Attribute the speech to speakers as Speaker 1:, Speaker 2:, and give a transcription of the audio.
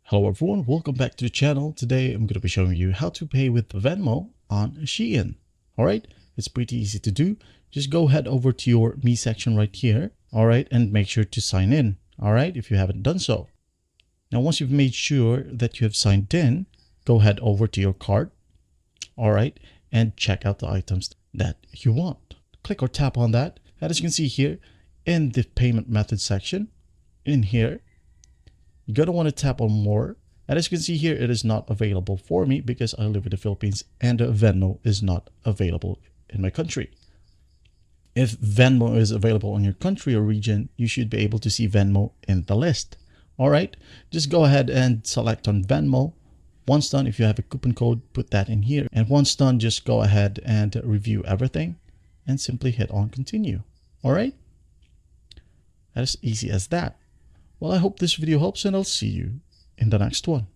Speaker 1: Hello everyone, welcome back to the channel. Today I'm going to be showing you how to pay with Venmo on Shein. Alright, it's pretty easy to do. Just go ahead over to your Me section right here. Alright, and make sure to sign in. Alright, if you haven't done so. Now once you've made sure that you have signed in, go ahead over to your cart. Alright, and check out the items that you want. Click or tap on that. And as you can see here in the payment method section, in here, you're going to want to tap on more. And as you can see here, it is not available for me because I live in the Philippines and Venmo is not available in my country. If Venmo is available in your country or region, you should be able to see Venmo in the list. All right, just go ahead and select on Venmo. Once done, if you have a coupon code, put that in here. And once done, just go ahead and review everything and simply hit on continue. All right, as easy as that. Well, I hope this video helps and I'll see you in the next one.